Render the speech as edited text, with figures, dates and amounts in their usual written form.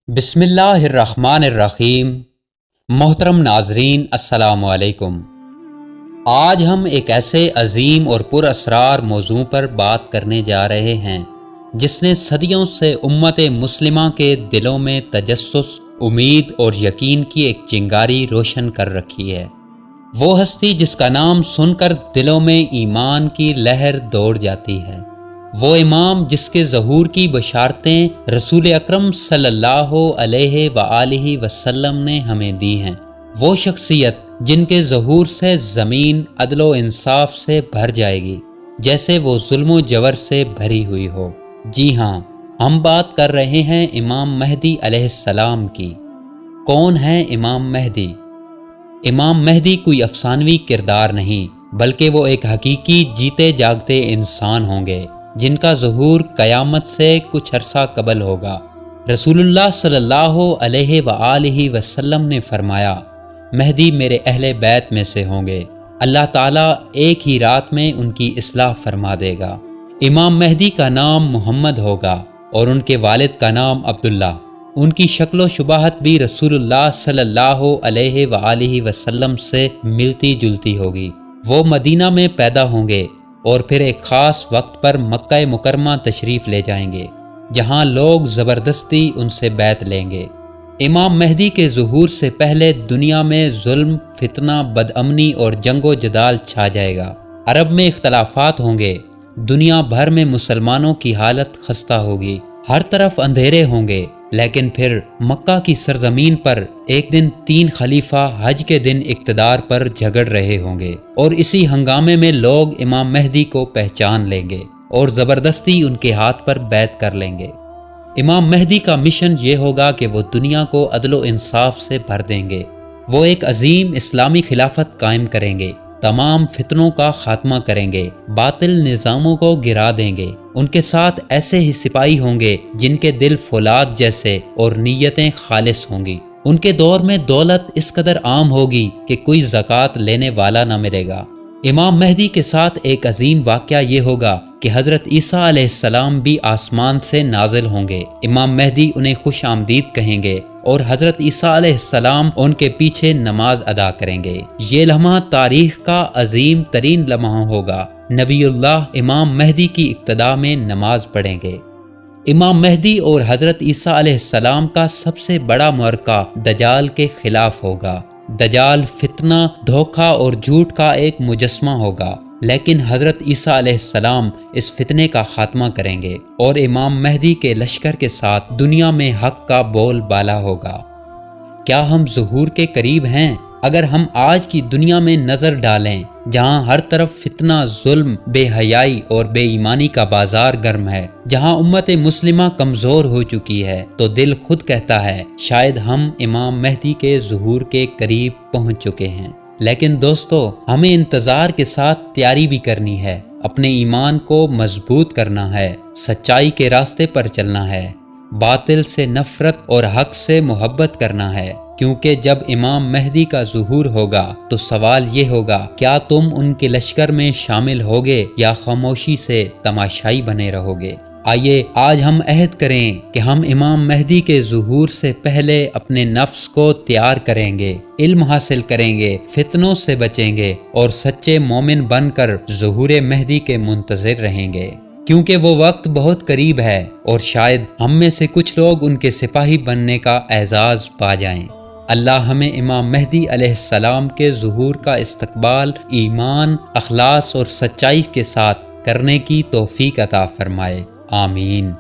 بسم اللہ الرحمن الرحیم۔ محترم ناظرین السلام علیکم۔ آج ہم ایک ایسے عظیم اور پر اسرار موضوع پر بات کرنے جا رہے ہیں جس نے صدیوں سے امت مسلمہ کے دلوں میں تجسس، امید اور یقین کی ایک چنگاری روشن کر رکھی ہے۔ وہ ہستی جس کا نام سن کر دلوں میں ایمان کی لہر دوڑ جاتی ہے، وہ امام جس کے ظہور کی بشارتیں رسول اکرم صلی اللہ علیہ وآلہ وسلم نے ہمیں دی ہیں، وہ شخصیت جن کے ظہور سے زمین عدل و انصاف سے بھر جائے گی جیسے وہ ظلم و جور سے بھری ہوئی ہو۔ جی ہاں، ہم بات کر رہے ہیں امام مہدی علیہ السلام کی۔ کون ہے امام مہدی؟ امام مہدی کوئی افسانوی کردار نہیں، بلکہ وہ ایک حقیقی جیتے جاگتے انسان ہوں گے جن کا ظہور قیامت سے کچھ عرصہ قبل ہوگا۔ رسول اللہ صلی اللہ علیہ وآلہ وسلم نے فرمایا، مہدی میرے اہل بیت میں سے ہوں گے، اللہ تعالیٰ ایک ہی رات میں ان کی اصلاح فرما دے گا۔ امام مہدی کا نام محمد ہوگا اور ان کے والد کا نام عبداللہ۔ ان کی شکل و شباہت بھی رسول اللہ صلی اللہ علیہ وآلہ وسلم سے ملتی جلتی ہوگی۔ وہ مدینہ میں پیدا ہوں گے اور پھر ایک خاص وقت پر مکہ مکرمہ تشریف لے جائیں گے، جہاں لوگ زبردستی ان سے بیعت لیں گے۔ امام مہدی کے ظہور سے پہلے دنیا میں ظلم، فتنہ، بدامنی اور جنگ و جدال چھا جائے گا۔ عرب میں اختلافات ہوں گے، دنیا بھر میں مسلمانوں کی حالت خستہ ہوگی، ہر طرف اندھیرے ہوں گے۔ لیکن پھر مکہ کی سرزمین پر ایک دن 3 خلیفہ حج کے دن اقتدار پر جھگڑ رہے ہوں گے، اور اسی ہنگامے میں لوگ امام مہدی کو پہچان لیں گے اور زبردستی ان کے ہاتھ پر بیعت کر لیں گے۔ امام مہدی کا مشن یہ ہوگا کہ وہ دنیا کو عدل و انصاف سے بھر دیں گے۔ وہ ایک عظیم اسلامی خلافت قائم کریں گے، تمام فتنوں کا خاتمہ کریں گے، باطل نظاموں کو گرا دیں گے۔ ان کے ساتھ ایسے ہی سپاہی ہوں گے جن کے دل فولاد جیسے اور نیتیں خالص ہوں گی۔ ان کے دور میں دولت اس قدر عام ہوگی کہ کوئی زکوٰۃ لینے والا نہ ملے گا۔ امام مہدی کے ساتھ ایک عظیم واقعہ یہ ہوگا کہ حضرت عیسیٰ علیہ السلام بھی آسمان سے نازل ہوں گے۔ امام مہدی انہیں خوش آمدید کہیں گے اور حضرت عیسیٰ علیہ السلام ان کے پیچھے نماز ادا کریں گے۔ یہ لمحہ تاریخ کا عظیم ترین لمحہ ہوگا۔ نبی اللہ امام مہدی کی ابتدا میں نماز پڑھیں گے۔ امام مہدی اور حضرت عیسیٰ علیہ السلام کا سب سے بڑا معرکہ دجال کے خلاف ہوگا۔ دجال فتنہ، دھوکہ اور جھوٹ کا ایک مجسمہ ہوگا، لیکن حضرت عیسیٰ علیہ السلام اس فتنے کا خاتمہ کریں گے اور امام مہدی کے لشکر کے ساتھ دنیا میں حق کا بول بالا ہوگا۔ کیا ہم ظہور کے قریب ہیں؟ اگر ہم آج کی دنیا میں نظر ڈالیں جہاں ہر طرف فتنہ، ظلم، بے حیائی اور بے ایمانی کا بازار گرم ہے، جہاں امت مسلمہ کمزور ہو چکی ہے، تو دل خود کہتا ہے شاید ہم امام مہدی کے ظہور کے قریب پہنچ چکے ہیں۔ لیکن دوستو، ہمیں انتظار کے ساتھ تیاری بھی کرنی ہے، اپنے ایمان کو مضبوط کرنا ہے، سچائی کے راستے پر چلنا ہے، باطل سے نفرت اور حق سے محبت کرنا ہے، کیونکہ جب امام مہدی کا ظہور ہوگا تو سوال یہ ہوگا، کیا تم ان کے لشکر میں شامل ہوگے یا خاموشی سے تماشائی بنے رہو گے؟ آئیے آج ہم عہد کریں کہ ہم امام مہدی کے ظہور سے پہلے اپنے نفس کو تیار کریں گے، علم حاصل کریں گے، فتنوں سے بچیں گے اور سچے مومن بن کر ظہور مہدی کے منتظر رہیں گے، کیونکہ وہ وقت بہت قریب ہے اور شاید ہم میں سے کچھ لوگ ان کے سپاہی بننے کا اعزاز پا جائیں۔ اللہ ہمیں امام مہدی علیہ السلام کے ظہور کا استقبال ایمان، اخلاص اور سچائی کے ساتھ کرنے کی توفیق عطا فرمائے، آمین۔